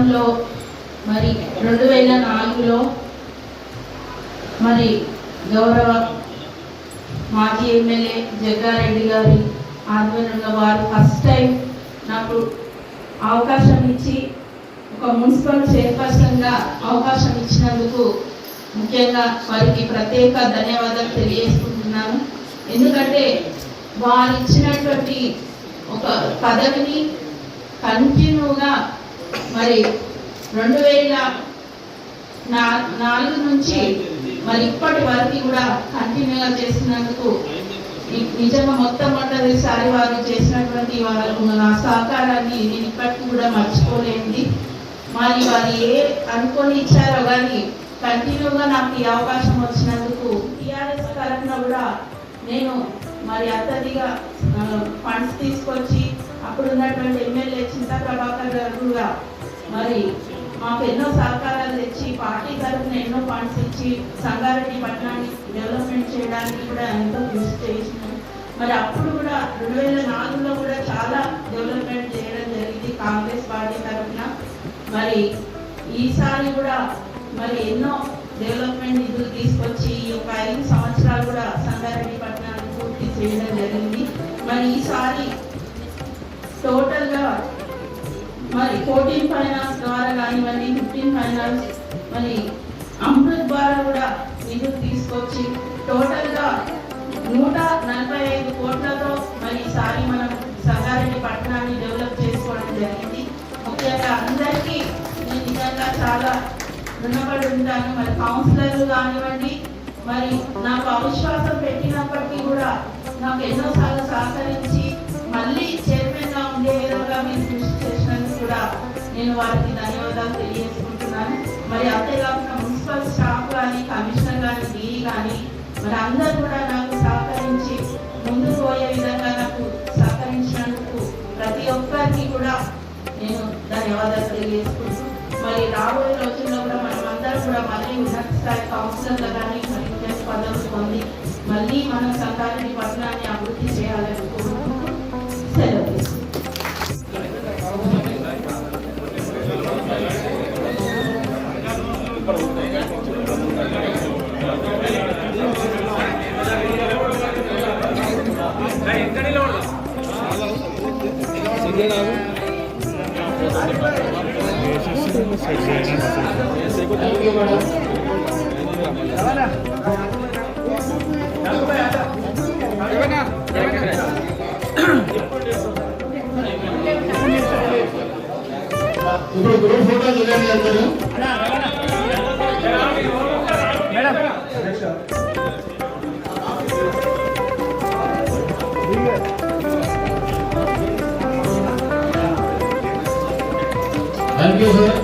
గతంలో మరి 2004లో మరి గౌరవ మాజీ ఎమ్మెల్యే జగ్గారెడ్డి గారి ఆధ్వర్యంలో వారు ఫస్ట్ టైం నాకు అవకాశం ఇచ్చి ఒక మున్సిపల్ చైర్పర్సన్గా అవకాశం ఇచ్చినందుకు ముఖ్యంగా వారికి ప్రత్యేక ధన్యవాదాలు తెలియజేసుకుంటున్నాను. ఎందుకంటే వారు ఇచ్చినటువంటి ఒక పదవిని కంటిన్యూగా మరి 2004 నుంచి మరి ఇప్పటి వరకు కూడా కంటిన్యూగా చేస్తున్నందుకు నిజంగా మొట్టమొదటిసారి వారు చేసినటువంటి వాళ్ళకు నా సహకారాన్ని నేను ఇప్పటికీ కూడా మర్చిపోలేంది. మరి వారు ఏ అనుకొని ఇచ్చారో కానీ కంటిన్యూగా నాకు ఈ అవకాశం వచ్చినందుకు టీఆర్ఎస్ తరఫున కూడా నేను మరి అత్యధిగా ఫండ్స్ తీసుకొచ్చి అప్పుడు ఉన్నటువంటి ఎమ్మెల్యే చింతా ప్రభాకర్ గారు కూడా మరి మాకు ఎన్నో సహకారాలు తెచ్చి పార్టీ తరఫున ఎన్నో ఫండ్స్ ఇచ్చి సంగారెడ్డి పట్టణాన్ని డెవలప్మెంట్ చేయడానికి కూడా ఎంతో కృషి చేసినాం. మరి అప్పుడు కూడా 2004లో కూడా చాలా డెవలప్మెంట్ చేయడం జరిగింది కాంగ్రెస్ పార్టీ తరఫున. మరి ఈసారి కూడా మరి ఎన్నో డెవలప్మెంట్ నిధులు తీసుకొచ్చి ఈ యొక్క 5 సంవత్సరాలు కూడా సంగారెడ్డి పట్టణాన్ని పూర్తి చేయడం జరిగింది. మరి ఈసారి టోటల్గా మరి 14 ఫైనాన్స్ ద్వారా కానివ్వండి, 15 ఫైనాన్స్ మరి అమృత్ ద్వారా కూడా నిధులు తీసుకొచ్చి టోటల్గా 145 కోట్లతో మరి ఈసారి మనం సంగారెడ్డి పట్టణాన్ని డెవలప్ చేసుకోవడం జరిగింది. ముఖ్యంగా అందరికీ నేను నిజంగా చాలా రుణపడి ఉంటాను. మరి కౌన్సిలర్లు కానివ్వండి, మరి నాకు అవిశ్వాసం పెట్టినప్పటికీ కూడా నాకు ఎన్నోసార్లు సహకరించి మళ్ళీ చైర్మన్గా ఉండే విధంగా మీరు కృషి చేసినందుకు కూడా నేను వారికి ధన్యవాదాలు తెలియజేసుకుంటున్నాను. మరి అంతేకాకుండా మున్సిపల్ స్టాఫ్ కానీ, కమిషనర్ కానీ, డీఈ కానీ మరి అందరూ కూడా నాకు సహకరించి ముందుకు పోయే విధంగా నాకు సహకరించినందుకు ప్రతి ఒక్కరికి కూడా నేను ధన్యవాదాలు తెలియజేసుకుంటూ మరి రాబోయే రోజుల్లో కూడా మనం అందరూ కూడా మళ్ళీ ఉన్నత స్థాయి కౌన్సిలర్లు కానీ మరి ముఖ్య పదవులు పొంది మళ్ళీ మనం సంగారెడ్డి పట్టణాన్ని అభివృద్ధి చేయాలని కోరుకుంటూ సెలవు ఇప్పుడు గ్రూప్ ఫోటో చూడండి అందరూ. Thank you sir.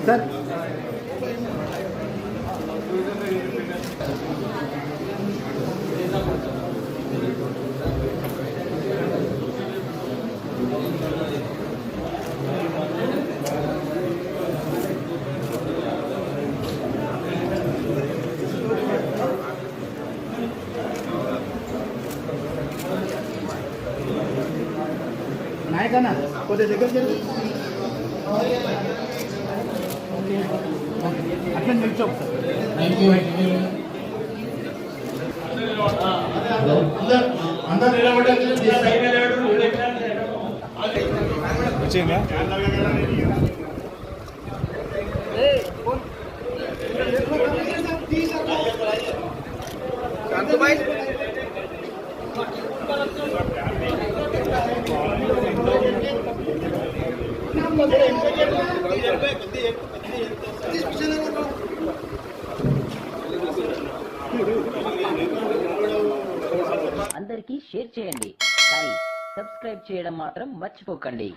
సార్ నాయకన్నా కొద్దిగా దగ్గర జరిగి అట్లా నిల్చో థ్యాంక్ యూ అందరు నిలబడ్డారు వచ్చిందా అందరికీ షేర్ చేయండి కానీ సబ్స్క్రైబ్ చేయడం మాత్రం మర్చిపోకండి.